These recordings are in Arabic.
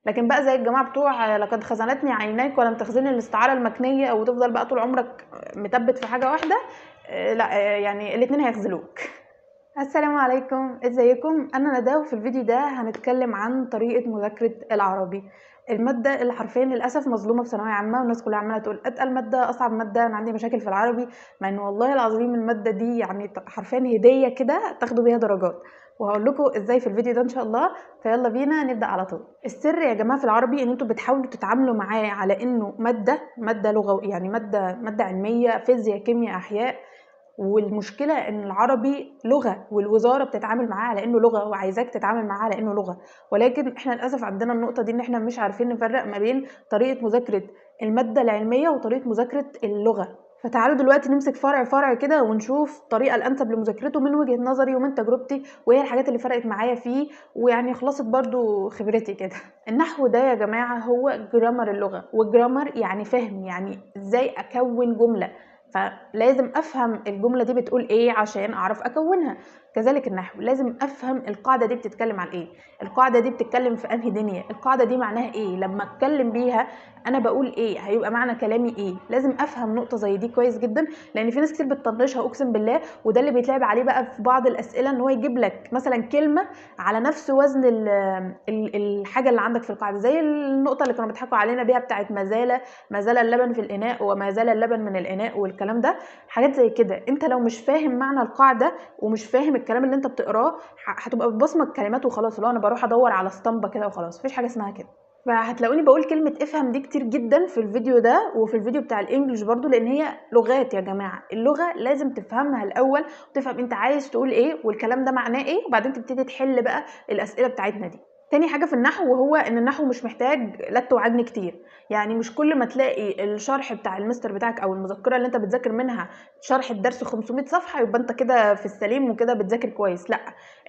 لكن بقى زي الجماعة بتوع لقد خذلتني عيناك ولم تخزني الاستعارة المكنية، وتفضل بقى طول عمرك متبت في حاجة واحدة. لا، يعني الاتنين هيخذلوك. السلام عليكم، ازيكم؟ انا ندى، وفي الفيديو ده هنتكلم عن طريقة مذاكرة العربي، المادة اللي حرفيا للأسف مظلومة في ثانوية عامة، والناس كلها عمالة تقول أتقل مادة، أصعب مادة، أنا عندي مشاكل في العربي، مع إن والله العظيم المادة دي يعني حرفيا هدية كده تاخدوا بيها درجات، وهقول لكم ازاي في الفيديو ده ان شاء الله. فيلا بينا نبدأ على طول. السر يا جماعة في العربي ان انتوا بتحاولوا تتعاملوا معاه على انه مادة لغة، يعني مادة علمية، فيزياء كيمياء احياء. والمشكلة ان العربي لغة، والوزارة بتتعامل معاه على انه لغة، وعايزاك تتعامل معاه على انه لغة، ولكن احنا للأسف عندنا النقطة دي ان احنا مش عارفين نفرق ما بين طريقة مذاكرة المادة العلمية وطريقة مذاكرة اللغة. فتعالوا دلوقتي نمسك فرع فرع كده ونشوف الطريقة الأنسب لمذاكرته من وجهة نظري ومن تجربتي، وهي الحاجات اللي فرقت معايا فيه، ويعني خلاصة برضو خبرتي كده. النحو ده يا جماعة هو جرامر اللغة، والجرامر يعني فهم، يعني ازاي أكون جملة، فلازم افهم الجمله دي بتقول ايه عشان اعرف اكونها. كذلك النحو لازم افهم القاعده دي بتتكلم عن ايه، القاعده دي بتتكلم في انهي دنيا، القاعده دي معناها ايه، لما اتكلم بيها انا بقول ايه، هيبقى معنى كلامي ايه. لازم افهم نقطه زي دي كويس جدا، لان في ناس كتير بتطنشها اقسم بالله، وده اللي بيتلعب عليه بقى في بعض الاسئله، ان هو يجيب لك مثلا كلمه على نفس وزن الحاجه اللي عندك في القاعده، زي النقطه اللي كانوا بيضحكوا علينا بيها بتاعت ما زال اللبن في الاناء وما زال اللبن من الاناء والكلام ده. حاجات زي كده انت لو مش فاهم معنى القاعده ومش فاهم الكلام اللي انت بتقراه، هتبقى بتبصمج كلمات وخلاص، اللي هو انا بروح ادور على اسطمبه كده وخلاص، مفيش حاجه اسمها كده. فهتلاقوني بقول كلمه افهم دي كتير جدا في الفيديو ده وفي الفيديو بتاع الانجليش برضو، لان هي لغات يا جماعه، اللغه لازم تفهمها الاول، وتفهم انت عايز تقول ايه والكلام ده معناه ايه، وبعدين تبتدي تحل بقى الاسئله بتاعتنا دي. تاني حاجة في النحو وهو ان النحو مش محتاج لت وعجن كتير، يعني مش كل ما تلاقي الشرح بتاع المستر بتاعك او المذكرة اللي انت بتذاكر منها شرح الدرس 500 صفحة يبقى انت كده في السليم وكده بتذاكر كويس. لا،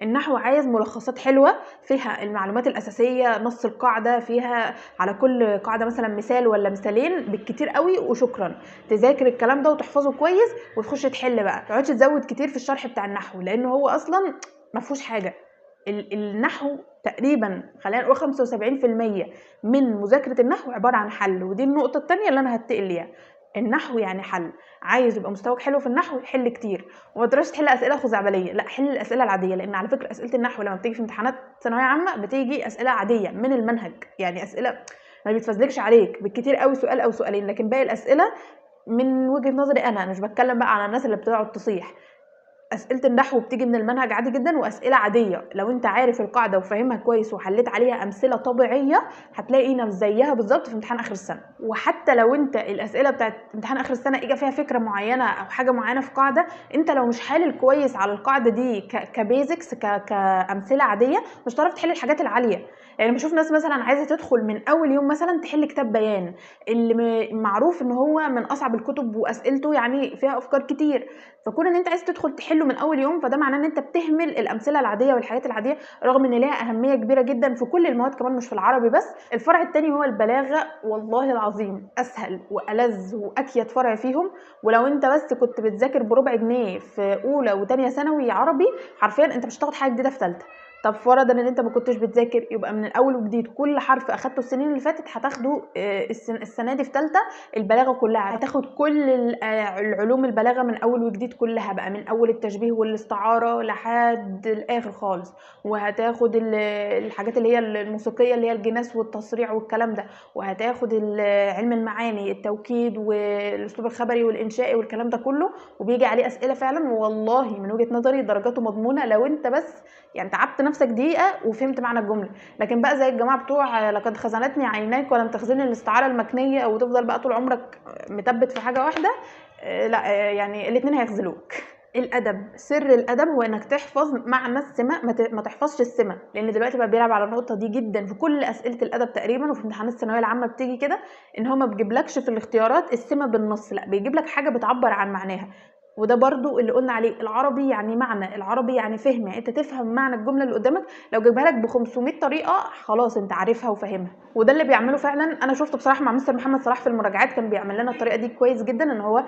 النحو عايز ملخصات حلوة فيها المعلومات الأساسية، نص القاعدة فيها، على كل قاعدة مثلا مثال ولا مثالين بالكتير قوي وشكرا، تذاكر الكلام ده وتحفظه كويس وتخش تحل بقى، متقعدش تزود كتير في الشرح بتاع النحو لأنه هو أصلا مفهوش حاجة. النحو تقريبا خلينا نقول 75% من مذاكرة النحو عبارة عن حل، ودي النقطة التانية اللي أنا هتقل ليها. النحو يعني حل، عايز يبقى مستواك حلو في النحو حل كتير، وما تقدرش تحل أسئلة خزعبلية، لا حل الأسئلة العادية، لأن على فكرة أسئلة النحو لما بتيجي في امتحانات ثانوية عامة بتيجي أسئلة عادية من المنهج، يعني أسئلة ما بيتفزلكش عليك، بالكتير قوي سؤال أو سؤالين، لكن باقي الأسئلة من وجهة نظري أنا مش بتكلم بقى على الناس اللي بتقعد تصيح، أسئلة النحو بتيجي من المنهج عادي جدا، وأسئلة عادية لو أنت عارف القاعدة وفاهمها كويس وحليت عليها أمثلة طبيعية هتلاقي نفس زيها بالظبط في امتحان آخر السنة. وحتى لو أنت الأسئلة بتاعت امتحان آخر السنة إجا فيها فكرة معينة أو حاجة معينة في قاعدة، أنت لو مش حالل كويس على القاعدة دي كبيزكس كأمثلة عادية مش هتعرف تحل الحاجات العالية. يعني بشوف ناس مثلا عايزة تدخل من أول يوم مثلا تحل كتاب بيان، اللي معروف إن هو من أصعب الكتب وأسئلته يعني فيها أفكار كتير، فكون ان انت عايز تدخل تحله من اول يوم فده معناه ان انت بتهمل الامثله العاديه والحاجات العاديه، رغم ان ليها اهميه كبيره جدا في كل المواد كمان مش في العربي بس. الفرع التاني هو البلاغه، والله العظيم اسهل والذ واكيد فرع فيهم، ولو انت بس كنت بتذاكر بربع جنيه في اولى وتانية ثانوي عربي حرفيا انت مش هتاخد حاجه جديده في ثالثه. طب فرضا ان انت ما كنتش بتذاكر، يبقى من الاول وجديد كل حرف اخدته السنين اللي فاتت هتاخده السنه دي في ثالثه. البلاغه كلها هتاخد كل العلوم البلاغه من اول وجديد كلها بقى، من اول التشبيه والاستعاره لحد الاخر خالص، وهتاخد الحاجات اللي هي الموسيقيه اللي هي الجناس والتصريع والكلام ده، وهتاخد علم المعاني، التوكيد والاسلوب الخبري والانشائي والكلام ده كله، وبيجي عليه اسئله فعلا والله من وجهه نظري درجاته مضمونه لو انت بس يعني تعبت نفسك دقيقه وفهمت معنى الجمله. لكن بقى زي الجماعه بتوع لقد خذلتني عيناك ولم تخزني الاستعاره المكنيه، وتفضل بقى طول عمرك متبت في حاجه واحده، لا، يعني الاتنين هيخذلوك. الادب، سر الادب هو انك تحفظ معنى السمه، ما تحفظش السمه، لان دلوقتي بقى بيلعب على النقطه دي جدا في كل اسئله الادب تقريبا، وفي امتحانات الثانويه العامه بتيجي كده ان هو ما بيجيبلكش في الاختيارات السمه بالنص، لا بيجيب لك حاجه بتعبر عن معناها. وده برضو اللي قلنا عليه، العربي يعني معنى، العربي يعني فهم، يعني انت تفهم معنى الجمله اللي قدامك، لو جايبها لك ب 500 طريقه خلاص انت عارفها وفاهمها. وده اللي بيعمله فعلا، انا شفته بصراحه مع مستر محمد صلاح في المراجعات، كان بيعمل لنا الطريقه دي كويس جدا، ان هو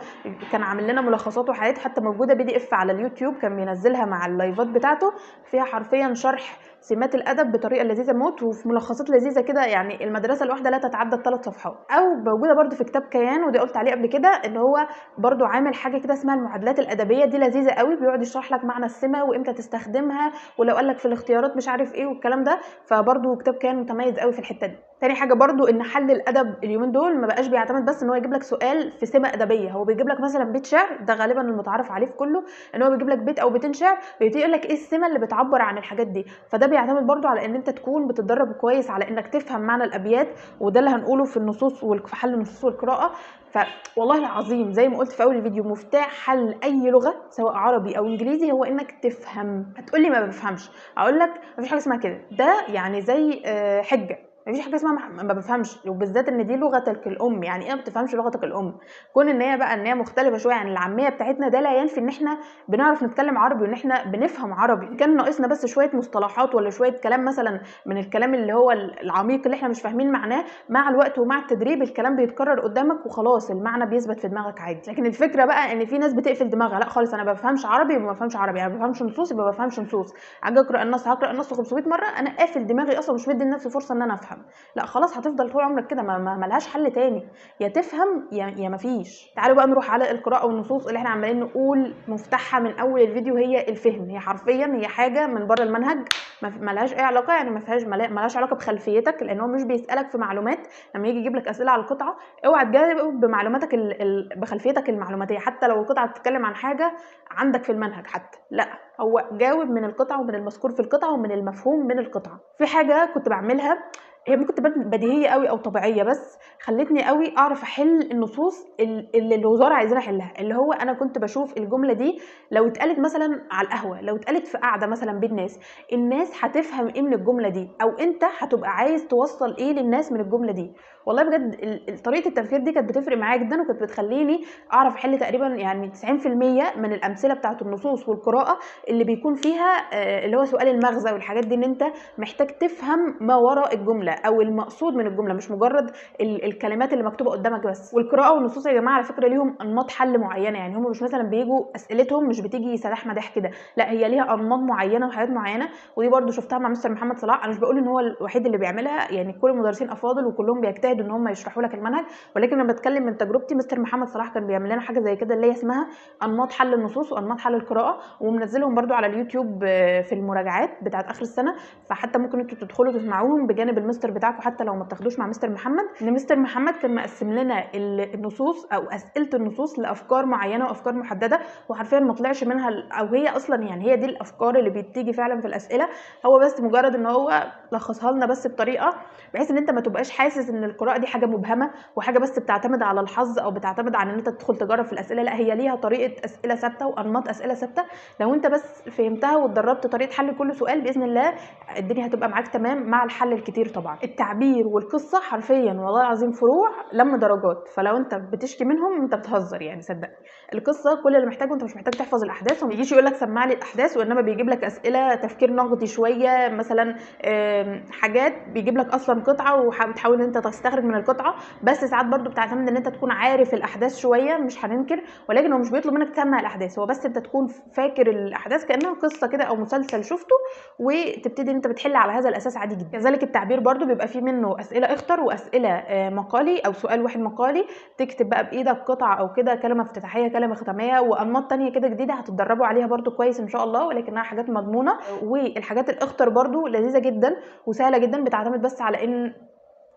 كان عامل لنا ملخصات وحاجات حتى موجوده PDF على اليوتيوب، كان بينزلها مع اللايفات بتاعته، فيها حرفيا شرح سمات الادب بطريقه لذيذه موت، وفي ملخصات لذيذه كده، يعني المدرسه الواحده لا تتعدى 3 صفحات. او موجوده برده في كتاب كيان، ودي قلت عليه قبل كده، ان هو برده عامل حاجه كده اسمها المعادلات الادبيه، دي لذيذه قوي، بيقعد يشرح لك معنى السمه وامتى تستخدمها، ولو قال لك في الاختيارات مش عارف ايه والكلام ده. فبرده كتاب كيان متميز قوي في الحته دي. تاني حاجه برده ان حل الادب اليومين دول ما بقاش بيعتمد بس ان هو يجيب لك سؤال في سمه ادبيه، هو بيجيب لك مثلا بيت شعر، ده غالبا المتعارف عليه في كله، ان هو بيجيب لك بيت او بيتين شعر، بيبتدي يقول لك ايه السمه اللي بتعبر عن الحاجات دي. فده بيعتمد برده على ان انت تكون بتتدرب كويس على انك تفهم معنى الابيات، وده اللي هنقوله في النصوص في حل النصوص والقراءه. فوالله العظيم زي ما قلت في اول الفيديو، مفتاح حل اي لغه سواء عربي او انجليزي هو انك تفهم. هتقولي ما بفهمش، اقول لك مفيش حاجه اسمها كده، ده يعني زي حجه، مفيش حاجه اسمها ما بفهمش، وبالذات ان دي لغتك الام. يعني ايه ما بتفهمش لغتك الام؟ كون ان هي بقى ان هي مختلفه شويه عن العاميه بتاعتنا، ده لا ينفي ان احنا بنعرف نتكلم عربي وان احنا بنفهم عربي. كان ناقصنا بس شويه مصطلحات ولا شويه كلام مثلا من الكلام اللي هو العميق اللي احنا مش فاهمين معناه، مع الوقت ومع التدريب الكلام بيتكرر قدامك وخلاص المعنى بيثبت في دماغك عادي. لكن الفكره بقى ان في ناس بتقفل دماغها، لا خالص انا ما بفهمش عربي يبقى ما بفهمش عربي، انا ما بفهمش نصوص يبقى ما بفهمش نصوص، اجي اقرا النص هقرا النص 500 مره، انا قافل دماغي اصلا مش مدي لنفسي فرصه ان انا افهم. لا خلاص هتفضل طول عمرك كده، ما لهاش حل تاني، يا تفهم يا ما فيش. تعالوا بقى نروح على القراءه والنصوص اللي احنا عمالين نقول مفتاحها من اول الفيديو، هي الفهم. هي حرفيا هي حاجه من بره المنهج، ما لهاش اي علاقه، يعني ما لهاش علاقه بخلفيتك، لان هو مش بيسالك في معلومات. لما يجي يجيب لك اسئله على القطعه، اوعى تجاوب بمعلوماتك بخلفيتك المعلوماتيه، حتى لو القطعه بتتكلم عن حاجه عندك في المنهج حتى، لا هو جاوب من القطعه ومن المذكور في القطعه ومن المفهوم من القطعه. في حاجه كنت بعملها هي ممكن تبان بديهيه قوي او طبيعيه، بس خلتني قوي اعرف احل النصوص اللي الوزاره عايزين احلها. اللي هو انا كنت بشوف الجمله دي لو اتقالت مثلا على القهوه، لو اتقالت في قاعده مثلا بين ناس، الناس هتفهم ايه من الجمله دي، او انت هتبقى عايز توصل ايه للناس من الجمله دي. والله بجد طريقه التفكير دي كانت بتفرق معايا جدا، وكانت بتخليني اعرف احل تقريبا يعني 90% من الامثله بتاعه النصوص والقراءه اللي بيكون فيها اللي هو سؤال المغزى والحاجات دي، ان انت محتاج تفهم ما وراء الجمله او المقصود من الجمله، مش مجرد الكلمات اللي مكتوبه قدامك بس. والقراءه والنصوص يا جماعه على فكره ليهم انماط حل معينه، يعني هم مش مثلا بيجوا اسئلتهم مش بتيجي سداح مداح كده، لا هي ليها انماط معينه وحاجات معينه. ودي برده شفتها مع مستر محمد صلاح، انا مش بقول ان هو الوحيد اللي بيعملها، يعني كل المدرسين افاضل وكلهم بيجتهدوا ان هم يشرحوا لك المنهج، ولكن انا بتكلم من تجربتي. مستر محمد صلاح كان بيعمل لنا حاجه زي كده اللي هي اسمها انماط حل النصوص وانماط حل القراءه، ومنزلهم برده على اليوتيوب في المراجعات بتاعه اخر السنه، فحتى ممكن انتوا تدخلوا تسمعوهم بجانب المستر بتاعكم حتى لو ما بتاخدوش مع مستر محمد. ان مستر محمد كان مقسم لنا النصوص او اسئله النصوص لافكار معينه وافكار محدده، وحرفيا ما طلعش منها او هي اصلا يعني هي دي الافكار اللي بتيجي فعلا في الاسئله، هو بس مجرد ان هو لخصها لنا بس بطريقه بحيث ان انت ما تبقاش حاسس ان القراءه دي حاجه مبهمه وحاجه بس بتعتمد على الحظ او بتعتمد على ان انت تدخل تجرب في الاسئله، لا هي ليها طريقه اسئله ثابته وانماط اسئله ثابته. لو انت بس فهمتها واتدربت طريقه حل كل سؤال باذن الله الدنيا هتبقى معاك تمام، مع الحل الكتير طبعا. التعبير والقصه حرفيا والله العظيم فروع لم درجات، فلو انت بتشكي منهم انت بتهزر يعني صدقني. القصه كل اللي محتاجه، انت مش محتاج تحفظ الاحداث، وما يجيش يقول لك سمع لي الاحداث، وانما بيجيب لك اسئله تفكير نقدي شويه، مثلا حاجات بيجيب لك اصلا قطعه وبتحاول ان انت تستخرج من القطعه، بس ساعات برضو بتعتمد ان انت تكون عارف الاحداث شويه، مش هننكر، ولكن هو مش بيطلب منك تسمع الاحداث، هو بس انت تكون فاكر الاحداث كانها قصه كده او مسلسل شفته، وتبتدي انت بتحل على هذا الاساس عادي جدا. كذلك التعبير برضو بيبقى فيه منه اسئله اختر واسئله مقالي او سؤال واحد مقالي، تكتب بقى بايدك قطعه او كده كلمه افتتاحيه كلمه ختاميه وانماط تانية كده جديده هتتدربوا عليها برضو كويس ان شاء الله، ولكنها حاجات مضمونه. والحاجات الاخطر برضو لذيذه جدا وسهله جدا، بتعتمد بس على ان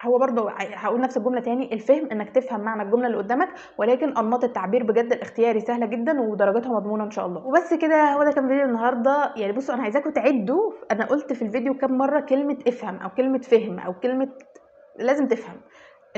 هو برضه هقول نفس الجمله تاني، الفهم انك تفهم معنى الجمله اللي قدامك، ولكن انماط التعبير بجد الاختياري سهله جدا ودرجاتها مضمونه ان شاء الله. وبس كده، هو ده كان فيديو النهارده. يعني بصوا انا عايزاكم تعدوا انا قلت في الفيديو كام مره كلمه افهم او كلمه فهم او كلمه لازم تفهم.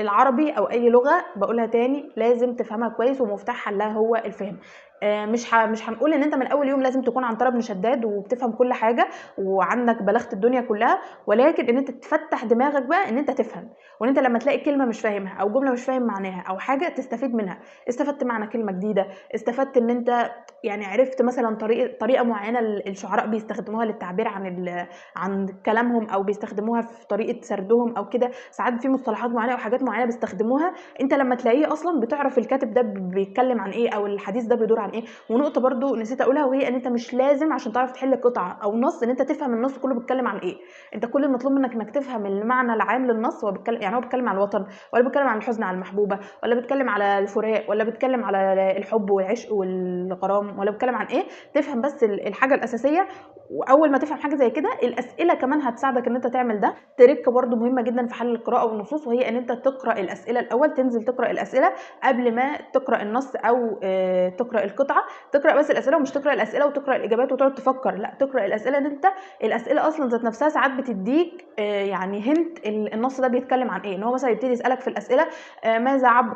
العربي او اي لغه بقولها تاني لازم تفهمها كويس، ومفتاح حلها هو الفهم. مش هنقول ان انت من اول يوم لازم تكون عنترة بن شداد وبتفهم كل حاجه وعندك بلاغه الدنيا كلها، ولكن ان انت تفتح دماغك بقى ان انت تفهم، وان انت لما تلاقي كلمه مش فاهمها او جمله مش فاهم معناها او حاجه تستفيد منها، استفدت معنى كلمه جديده، استفدت ان انت يعني عرفت مثلا طريقه معينه الشعراء بيستخدموها للتعبير عن كلامهم، او بيستخدموها في طريقه سردهم او كده، ساعات في مصطلحات معينه او حاجات معينه بيستخدموها، انت لما تلاقيه اصلا بتعرف الكاتب ده بيتكلم عن ايه او الحديث ده بيدور عن عن ايه. ونقطه برضو نسيت اقولها، وهي ان انت مش لازم عشان تعرف تحل قطعه او نص ان انت تفهم النص كله بيتكلم عن ايه. انت كل المطلوب منك انك تفهم المعنى العام للنص. هو بيتكلم يعني هو بيتكلم عن الوطن، ولا بيتكلم عن الحزن على المحبوبه، ولا بيتكلم على الفراق، ولا بيتكلم على الحب والعشق والغرام، ولا بيتكلم عن ايه. تفهم بس الحاجه الاساسيه. واول ما تفهم حاجه زي كده الاسئله كمان هتساعدك ان انت تعمل ده. تريك برضو مهمه جدا في حل القراءه والنصوص، وهي ان انت تقرا الاسئله الاول، تنزل تقرا الاسئله قبل ما تقرا النص او تقرا القطعه. تقرا بس الاسئله، ومش تقرا الاسئله وتقرا الاجابات وتقعد تفكر، لا تقرا الاسئله. ان انت الاسئله اصلا ذات نفسها ساعات بتديك يعني هنت النص ده بيتكلم عن ايه. ان هو مثلا يبتدي يسالك في الاسئله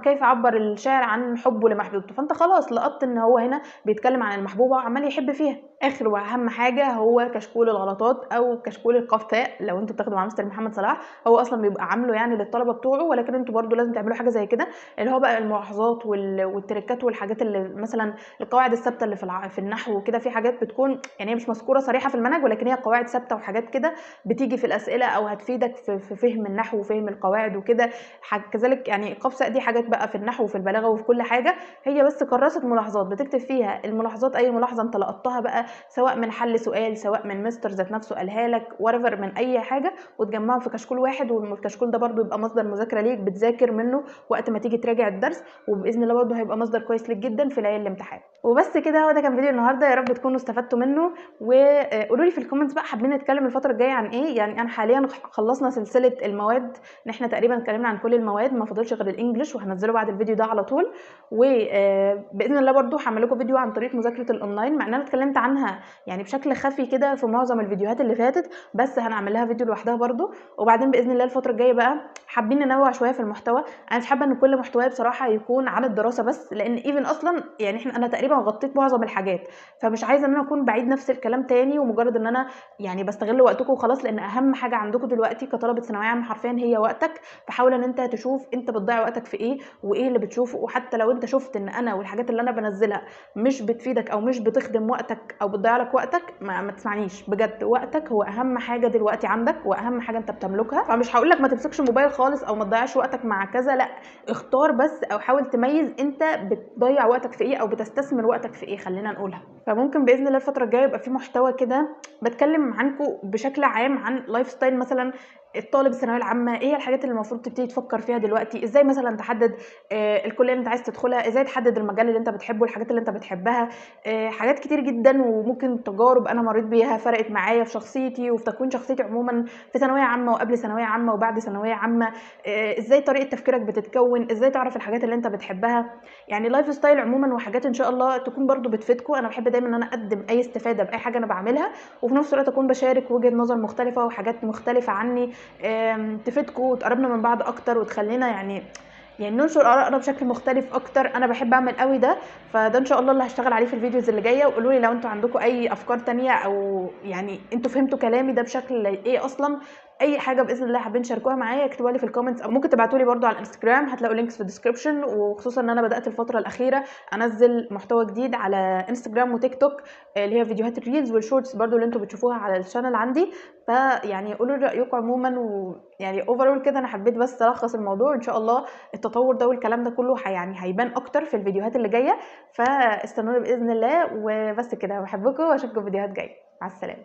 كيف عبر الشاعر عن حبه لمحبوبته، فانت خلاص لقطت ان هو هنا بيتكلم عن المحبوبه وعمال يحب فيها. اخر واهم حاجه هو كشكول الغلطات او كشكول القفاء. لو انتوا بتاخدوا مع مستر محمد صلاح، هو اصلا بيبقى عامله يعني للطلبه بتوعه، ولكن انتوا برضو لازم تعملوا حاجه زي كده، اللي هو بقى الملاحظات والتريكات والحاجات اللي مثلا القواعد الثابته اللي في النحو وكده. في حاجات بتكون يعني هي مش مذكوره صريحه في المنهج، ولكن هي قواعد ثابته وحاجات كده بتيجي في الاسئله او هتفيدك في فهم النحو وفهم القواعد وكده. كذلك يعني قفاء دي حاجات بقى في النحو وفي البلاغه وفي كل حاجه. هي بس كراسه ملاحظات بتكتب فيها الملاحظات، اي ملاحظه انت لقطتها بقى، سواء من حل سؤال، سواء من مستر ذات نفسه قالها لك، whatever، من اي حاجه، وتجمعهم في كشكول واحد. والكشكول ده برضو يبقى مصدر مذاكره ليك، بتذاكر منه وقت ما تيجي تراجع الدرس، وباذن الله برضو هيبقى مصدر كويس ليك جدا في ليالي الامتحان. وبس كده، هو ده كان فيديو النهارده، يا رب تكونوا استفدتوا منه. وقولوا لي في الكومنتس بقى حابين نتكلم الفتره الجايه عن ايه. يعني انا حاليا خلصنا سلسله المواد، ان احنا تقريبا اتكلمنا عن كل المواد، ما فاضلش غير الانجليش، وهنزله بعد الفيديو ده على طول. وباذن الله برضو هعمل لكم فيديو عن طريقه مذاكره الاونلاين، مع ان انا اتكلمت عنها يعني بشكل خفي كده في معظم الفيديوهات اللي فاتت، بس هنعمل لها فيديو لوحدها برضو. وبعدين باذن الله الفتره الجايه بقى حابين ننوع شويه في المحتوى. انا مش حابه ان كل محتواي بصراحه يكون عن الدراسه بس، لان ايفن اصلا يعني انا تقريبا غطيت معظم الحاجات، فمش عايزه ان انا اكون بعيد نفس الكلام تاني ومجرد ان انا يعني بستغل وقتكم وخلاص. لان اهم حاجه عندكم دلوقتي كطلبه ثانويه عامه حرفيا هي وقتك. فحاول ان انت تشوف انت بتضيع وقتك في ايه وايه اللي بتشوفه. وحتى لو انت شفت ان انا والحاجات اللي انا بنزلها مش بتفيدك او مش بتخدم وقتك او بتضيع لك وقتك، ما تسمعنيش بجد. وقتك هو اهم حاجه دلوقتي عندك، واهم حاجه انت بتملكها. فمش هقول لك ما تمسكش الموبايل خالص او ما تضيعش وقتك مع كذا، لا، اختار بس، او حاول تميز انت بتضيع وقتك في ايه او بتستثمر وقتك في ايه، خلينا نقولها. فممكن باذن الله الفتره الجايه يبقى في محتوى كده بتكلم عنكم بشكل عام عن لايف ستايل مثلا الطالب الثانويه العامه. ايه الحاجات اللي المفروض تبتدي تفكر فيها دلوقتي؟ ازاي مثلا تحدد الكليه اللي انت عايز تدخلها؟ ازاي تحدد المجال اللي انت بتحبه، الحاجات اللي انت بتحبها؟ حاجات كتير جدا، وممكن تجارب انا مريت بيها فرقت معايا في شخصيتي وفي تكوين شخصيتي عموما في ثانويه عامه وقبل ثانويه عامه وبعد ثانويه عامه. ازاي طريقه تفكيرك بتتكون، ازاي تعرف الحاجات اللي انت بتحبها. يعني لايف ستايل عموما، وحاجات ان شاء الله تكون برضو بتفيدكم. انا بحب دايما ان انا اقدم اي استفاده باي حاجه انا بعملها، وفي نفس الوقت اكون بشارك وجهه نظر مختلفه وحاجات مختلفه عني تفيدكم وتقربنا من بعض اكتر وتخلينا يعني ننشر ارائنا بشكل مختلف اكتر. انا بحب اعمل قوي ده. فده ان شاء الله اللي هشتغل عليه في الفيديوز اللي جايه. وقولوا لي لو انتوا عندكم اي افكار تانية، او يعني انتوا فهمتوا كلامي ده بشكل ايه اصلا. اي حاجه باذن الله حابين تشاركوها معايا اكتبوها لي في الكومنتس، او ممكن تبعتوا لي برده على الانستجرام، هتلاقوا لينكس في الديسكربشن. وخصوصا ان انا بدات الفتره الاخيره انزل محتوى جديد على انستجرام وتيك توك، اللي هي فيديوهات الريلز والشورتس برده اللي انتوا بتشوفوها على الشانل عندي. فيعني قولوا لي رايكم عموما. ويعني اوفرول كده انا حبيت بس الخص الموضوع. ان شاء الله التطور ده والكلام ده كله يعني هيبان اكتر في الفيديوهات اللي جايه. فاستنوني باذن الله. وبس كده، بحبكم واشوفكم في فيديوهات جايه. مع السلامه.